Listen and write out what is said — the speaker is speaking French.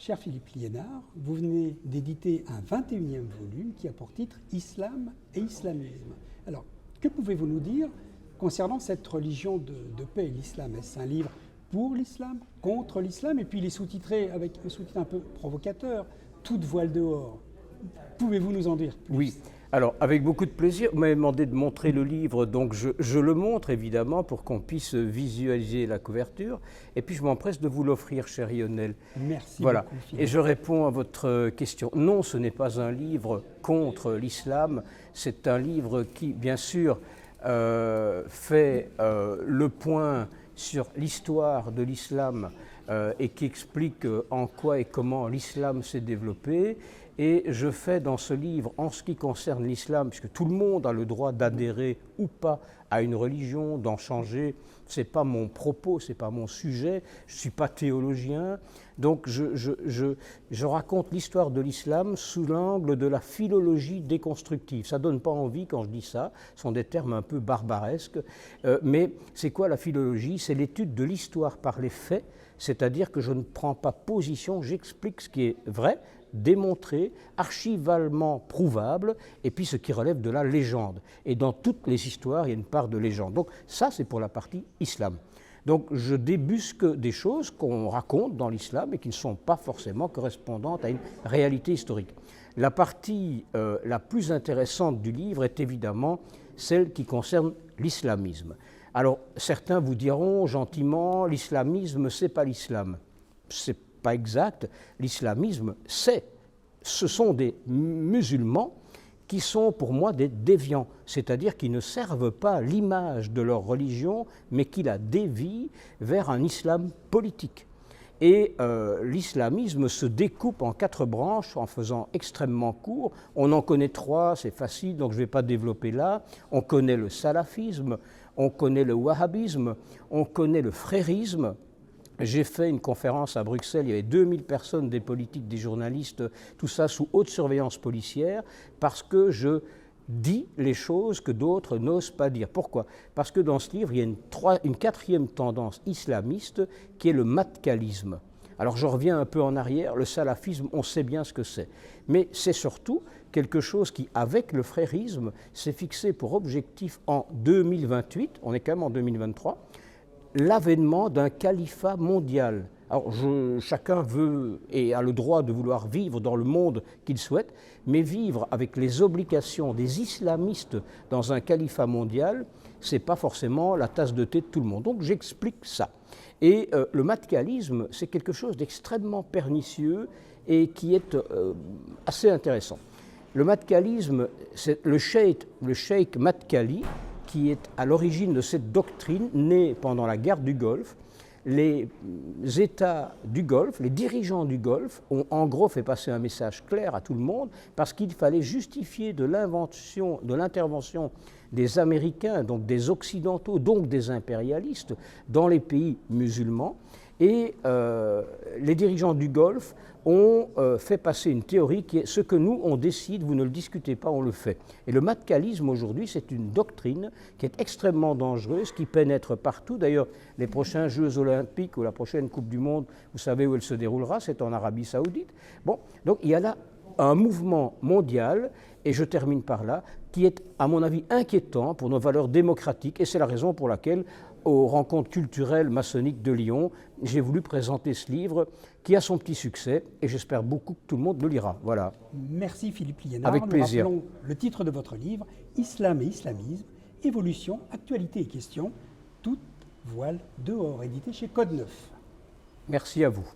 Cher Philippe Liénard, vous venez d'éditer un 21e volume qui a pour titre « Islam et islamisme ». Alors, que pouvez-vous nous dire concernant cette religion de paix, l'islam? Est-ce un livre pour l'islam, contre l'islam? Et puis il est sous-titré avec un sous-titre un peu provocateur, « Toute voile dehors ». Pouvez-vous nous en dire plus? Oui. Alors, avec beaucoup de plaisir, vous m'avez demandé de montrer le livre, donc je le montre évidemment pour qu'on puisse visualiser la couverture. Et puis je m'empresse de vous l'offrir, cher Lionel. Merci voilà. beaucoup, Philippe. Et je réponds à votre question. Non, ce n'est pas un livre contre l'islam, c'est un livre qui, bien sûr, fait le point sur l'histoire de l'islam et qui explique en quoi et comment l'islam s'est développé. Et je fais dans ce livre, en ce qui concerne l'islam, puisque tout le monde a le droit d'adhérer ou pas à une religion, d'en changer, ce n'est pas mon propos, ce n'est pas mon sujet, je ne suis pas théologien, donc je raconte l'histoire de l'islam sous l'angle de la philologie déconstructive. Ça ne donne pas envie quand je dis ça, ce sont des termes un peu barbaresques, mais c'est quoi la philologie? C'est l'étude de l'histoire par les faits, c'est-à-dire que je ne prends pas position, j'explique ce qui est vrai, démontré, archivalement prouvable, et puis ce qui relève de la légende. Et dans toutes les histoires, il y a une part de légende. Donc ça, c'est pour la partie islam. Donc je débusque des choses qu'on raconte dans l'islam et qui ne sont pas forcément correspondantes à une réalité historique. La partie la plus intéressante du livre est évidemment celle qui concerne l'islamisme. Alors certains vous diront gentiment, l'islamisme, c'est pas l'islam. C'est pas exact. L'islamisme, ce sont des musulmans qui sont pour moi des déviants, c'est-à-dire qui ne servent pas l'image de leur religion, mais qui la dévient vers un islam politique. Et l'islamisme se découpe en 4 branches en faisant extrêmement court. On en connaît 3, c'est facile, donc je ne vais pas développer là. On connaît le salafisme, on connaît le wahhabisme, on connaît le frérisme. J'ai fait une conférence à Bruxelles, il y avait 2000 personnes, des politiques, des journalistes, tout ça sous haute surveillance policière, parce que je dis les choses que d'autres n'osent pas dire. Pourquoi? Parce que dans ce livre, il y a une 4e tendance islamiste qui est le matkalisme. Alors je reviens un peu en arrière, le salafisme, on sait bien ce que c'est. Mais c'est surtout quelque chose qui, avec le frérisme, s'est fixé pour objectif en 2028, on est quand même en 2023, l'avènement d'un califat mondial. Alors chacun veut et a le droit de vouloir vivre dans le monde qu'il souhaite, mais vivre avec les obligations des islamistes dans un califat mondial, ce n'est pas forcément la tasse de thé de tout le monde. Donc j'explique ça. Et le matkalisme, c'est quelque chose d'extrêmement pernicieux et qui est assez intéressant. Le matkalisme, c'est le cheikh Matkali, qui est à l'origine de cette doctrine née pendant la guerre du Golfe. Les États du Golfe, les dirigeants du Golfe ont en gros fait passer un message clair à tout le monde parce qu'il fallait justifier de l'intervention des Américains, donc des Occidentaux, donc des impérialistes dans les pays musulmans. Et les dirigeants du Golfe ont fait passer une théorie qui est ce que nous, on décide, vous ne le discutez pas, on le fait. Et le matkalisme aujourd'hui, c'est une doctrine qui est extrêmement dangereuse, qui pénètre partout. D'ailleurs, les prochains Jeux olympiques ou la prochaine Coupe du Monde, vous savez où elle se déroulera, c'est en Arabie Saoudite. Bon, donc il y a là un mouvement mondial, et je termine par là, qui est, à mon avis, inquiétant pour nos valeurs démocratiques, et c'est la raison pour laquelle, aux rencontres culturelles maçonniques de Lyon, j'ai voulu présenter ce livre qui a son petit succès et j'espère beaucoup que tout le monde le lira. Voilà. Merci Philippe Liénard. Avec plaisir. Nous rappelons le titre de votre livre, Islam et islamisme, évolution, actualité et questions, toute voile dehors, édité chez Code Neuf. Merci à vous.